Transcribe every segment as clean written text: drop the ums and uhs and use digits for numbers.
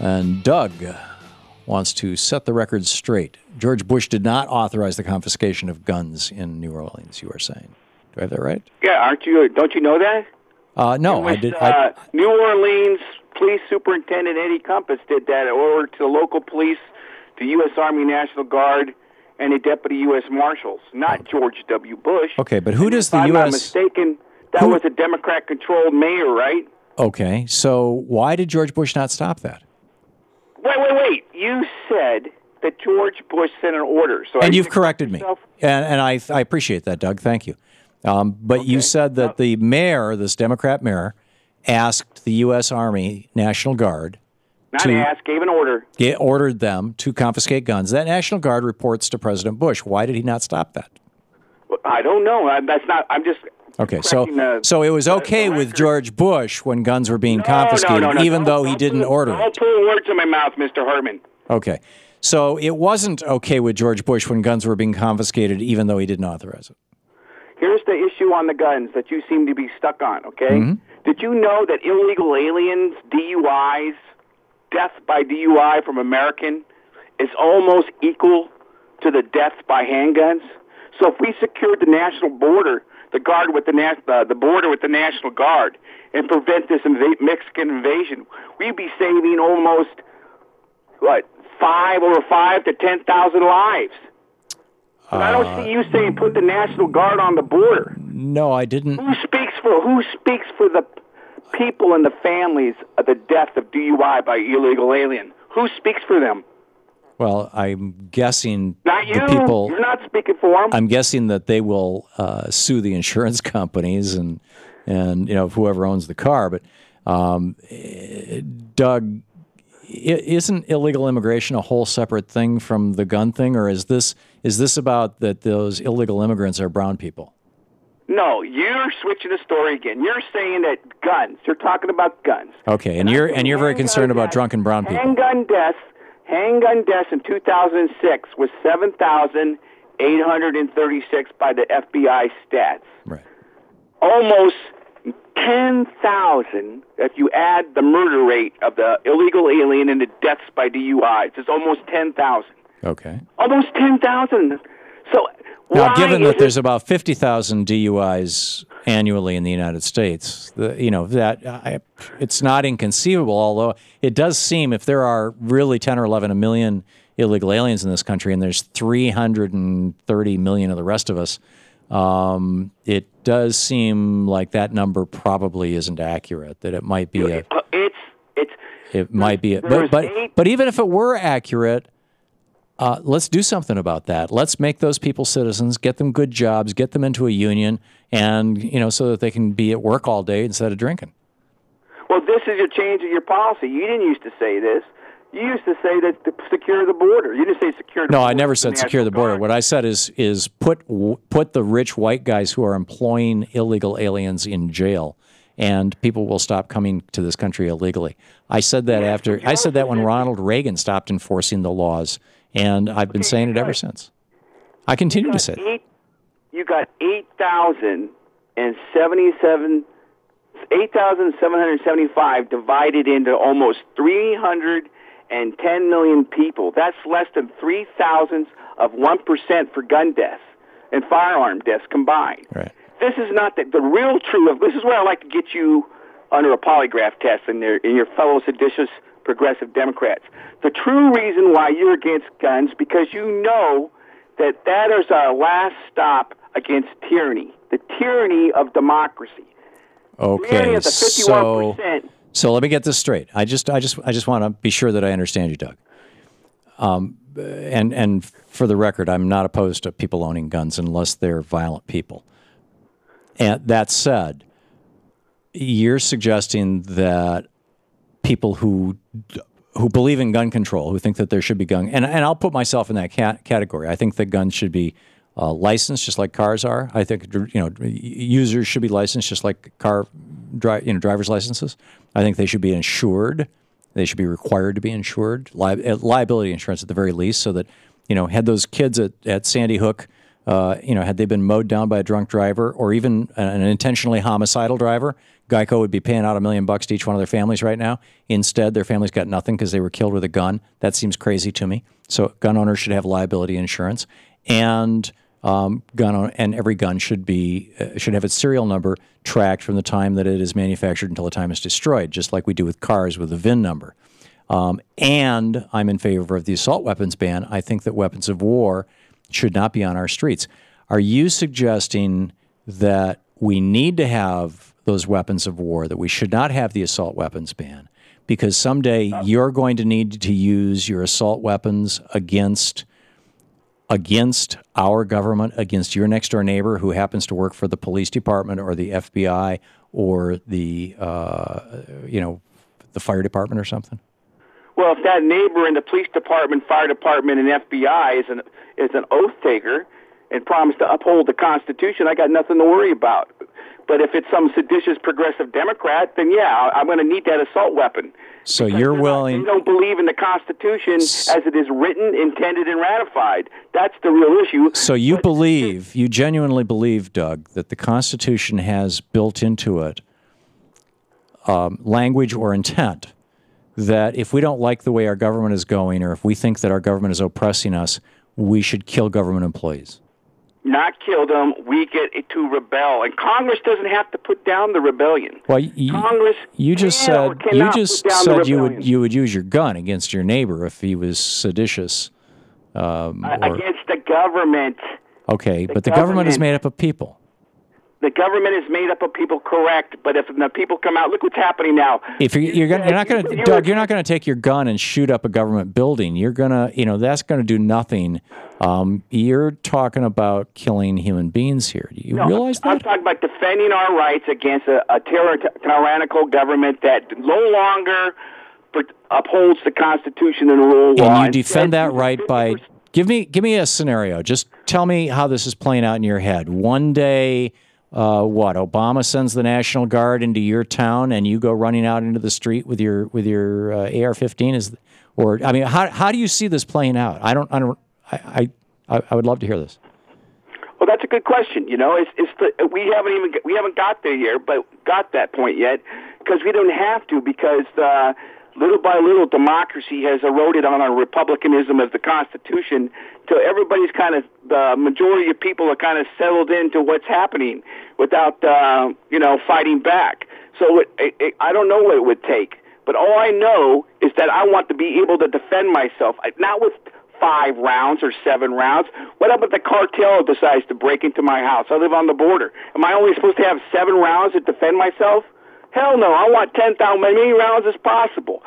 And Doug wants to set the record straight. George Bush did not authorize the confiscation of guns in New Orleans, you are saying. Do I have that right? Yeah, don't you know that? No, I did. New Orleans Police Superintendent Eddie Compass did that in order to the local police, the U.S. Army National Guard, and the Deputy U.S. Marshals, not George W. Bush. Okay, but who does the U.S. U.S. If I'm not mistaken, that was a Democrat-controlled mayor, right? Okay, so why did George Bush not stop that? Wait. You said that George Bush sent an order. And you've corrected me. And I appreciate that, Doug. Thank you. But you said that the mayor, this Democrat mayor, asked the U.S. Army National Guard gave an order. Ordered them to confiscate guns. That National Guard reports to President Bush. Why did he not stop that? Well, I don't know. I'm just... Okay, so it was okay with George Bush when guns were being confiscated, even though he didn't order it. Don't put words in my mouth, Mr. Hartmann. Okay, so it wasn't okay with George Bush when guns were being confiscated, even though he didn't authorize it. Here's the issue on the guns that you seem to be stuck on, okay? Mm-hmm. Did you know that illegal aliens, DUIs, death by DUI from American is almost equal to the death by handguns? So if we secured the national border, the border with the National Guard, and prevent this Mexican invasion, we'd be saving almost, over 5 to 10,000 lives. But I don't see you saying put the National Guard on the border. No, I didn't. Who speaks for the people and the families of the death of DUI by illegal alien? Who speaks for them? Well, I'm guessing not you. The people. You're not speaking for them. I'm guessing that they will sue the insurance companies and whoever owns the car. But Doug, isn't illegal immigration a whole separate thing from the gun thing, or is this about that those illegal immigrants are brown people? No, you're switching the story again. You're saying that guns. You're talking about guns. Okay, and you're very concerned about drunken brown people. Handgun deaths in 2006 was 7,836 by the FBI stats. Right. Almost 10,000 if you add the murder rate of the illegal alien and the deaths by DUIs. It's almost 10,000. Okay. Almost 10,000. So now, given that there's about 50,000 DUIs annually in the United States, it's not inconceivable, although it does seem if there are really 10 or 11 million illegal aliens in this country and there's 330 million of the rest of us, it does seem like that number probably isn't accurate, that it might be but even if it were accurate, let's do something about that. Let's make those people citizens, get them good jobs, get them into a union, and so that they can be at work all day instead of drinking. Well, this is your change of your policy. You didn't used to say this. You used to say that to secure the border. You didn't say secure the border. No, I never said secure the border. What I said is put the rich white guys who are employing illegal aliens in jail, and people will stop coming to this country illegally. I said that when Ronald Reagan stopped enforcing the laws. And I've been saying it ever since. I continue to say it. You got 8,775 divided into almost 310 million people. That's less than 3,000 of 1% for gun deaths and firearm deaths combined. Right. This is not the real truth. This is where I like to get you under a polygraph test and your fellow seditious progressive Democrats. The true reason why you're against guns, because you know that is our last stop against tyranny, the tyranny of democracy. Okay, so let me get this straight. I just want to be sure that I understand you, Doug. And for the record, I'm not opposed to people owning guns unless they're violent people. And that said, you're suggesting that people who believe in gun control, who think that there should be gun, and I'll put myself in that category. I think that guns should be licensed just like cars are. I think users should be licensed just like driver's licenses. I think they should be insured. They should be required to be insured, liability insurance at the very least, so that had those kids at Sandy Hook, had they been mowed down by a drunk driver or even an intentionally homicidal driver, Geico would be paying out $1 million to each one of their families right now. Instead, their families got nothing because they were killed with a gun. That seems crazy to me. So gun owners should have liability insurance, and every gun should have its serial number tracked from the time that it is manufactured until the time it's destroyed, just like we do with cars with a VIN number. And I'm in favor of the assault weapons ban. I think that weapons of war should not be on our streets. Are you suggesting that we need to have those weapons of war, that we should not have the assault weapons ban, because someday you're going to need to use your assault weapons against our government, against your next door neighbor who happens to work for the police department or the FBI or the fire department or something? Well, if that neighbor in the police department, fire department, and FBI is an oath taker and promised to uphold the Constitution, I got nothing to worry about. But if it's some seditious progressive Democrat, then yeah, I'm going to need that assault weapon. So you're willing... They don't believe in the Constitution as it is written, intended, and ratified. That's the real issue. So you genuinely believe, Doug, that the Constitution has built into it language or intent that if we don't like the way our government is going, or if we think that our government is oppressing us, we should kill government employees? Not kill them. We get to rebel, and Congress doesn't have to put down the rebellion. Well, Congress you just said you would use your gun against your neighbor if he was seditious. Against the government. Okay, but the government is made up of people. The government is made up of people, correct? But if the people come out, look what's happening now. If you're not going to, Doug, you're not going to take your gun and shoot up a government building. You're gonna, that's going to do nothing. You're talking about killing human beings here. Do you realize that? I'm talking about defending our rights against a tyrannical government that no longer upholds the Constitution and the rule of law. And you defend that right by give me a scenario. Just tell me how this is playing out in your head. One day. Obama sends the National Guard into your town, and you go running out into the street with your AR-15? How do you see this playing out? I would love to hear this. Well, that's a good question. We haven't got there yet, but got that point yet, because we don't have to, because little by little democracy has eroded on our republicanism of the Constitution till everybody's the majority of people are kind of settled into what's happening without, fighting back. So I don't know what it would take, but all I know is that I want to be able to defend myself, not with 5 rounds or 7 rounds. What about the cartel decides to break into my house? I live on the border. Am I only supposed to have 7 rounds to defend myself? Hell no, I want 10,000, as many rounds as possible.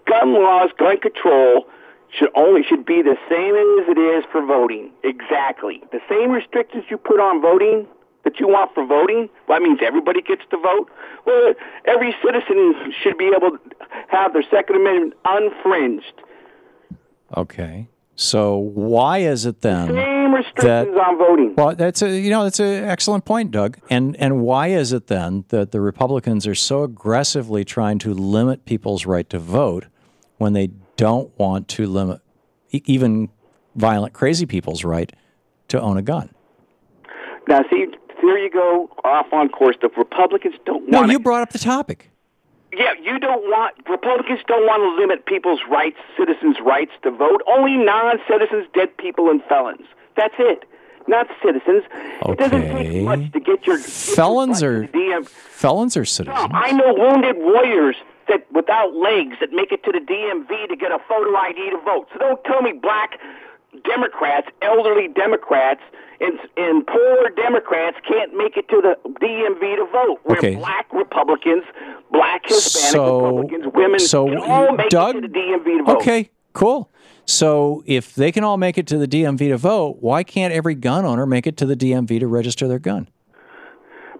Gun laws, gun control should be the same as it is for voting. Exactly. The same restrictions you put on voting that you want for voting, well, that means everybody gets to vote. Well, every citizen should be able to have their Second Amendment unfringed. Okay. So why is it then same restrictions on voting? Well, that's an excellent point, Doug. And why is it then that the Republicans are so aggressively trying to limit people's right to vote when they don't want to limit even violent, crazy people's right to own a gun? Now, see, there you go off on course. The Republicans don't want. No, you brought up the topic. Yeah, Republicans don't want to limit people's rights, citizens' rights to vote. Only non-citizens, dead people, and felons. That's it. Not citizens. Okay. It doesn't take much to get your... Felons are citizens. No, I know wounded warriors that without legs that make it to the DMV to get a photo ID to vote. So don't tell me black Democrats, elderly Democrats, and poor Democrats can't make it to the DMV to vote. Where black Republicans, black Hispanic Republicans, women can all make it to the DMV to vote. Okay, cool. So if they can all make it to the DMV to vote, why can't every gun owner make it to the DMV to register their gun?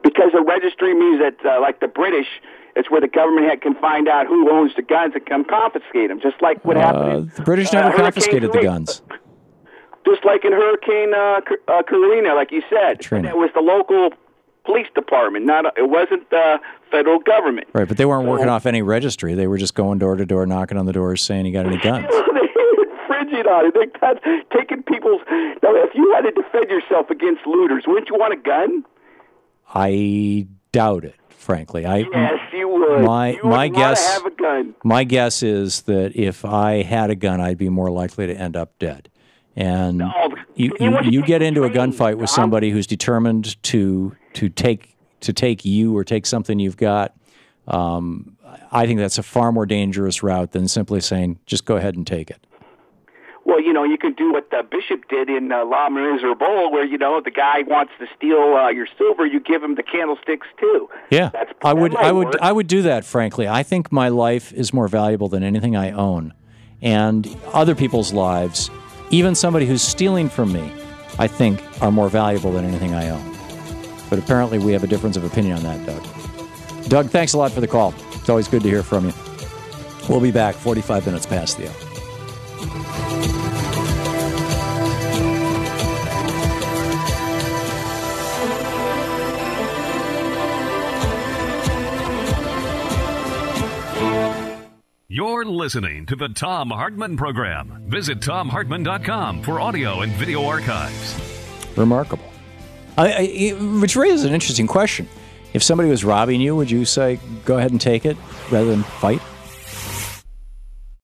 Because a registry means that, like the British, it's where the government can find out who owns the guns and come confiscate them, just like what happened. The British never confiscated the guns. Just like in Hurricane Katrina, like you said. It was the local police department. It wasn't the federal government. Right, but they weren't working off any registry. They were just going door to door, knocking on the doors, saying, you got any guns? Infringing on it. They got taking people's... Now, if you had to defend yourself against looters, wouldn't you want a gun? I doubt it. frankly. Yes, you would. You would want to have a gun. My guess is that if I had a gun, I'd be more likely to end up dead. And you get into a gunfight with somebody who's determined to take you or take something you've got. I think that's a far more dangerous route than simply saying, just go ahead and take it. Well, you can do what the bishop did in La Miserable, where, the guy wants to steal your silver, you give him the candlesticks too. Yeah, I would do that, frankly. I think my life is more valuable than anything I own. And other people's lives, even somebody who's stealing from me, I think are more valuable than anything I own. But apparently we have a difference of opinion on that, Doug. Doug, thanks a lot for the call. It's always good to hear from you. We'll be back 45 minutes past the hour. You're listening to the Thom Hartmann Program. Visit ThomHartmann.com for audio and video archives. Remarkable. Which raises an interesting question. If somebody was robbing you, would you say, go ahead and take it rather than fight?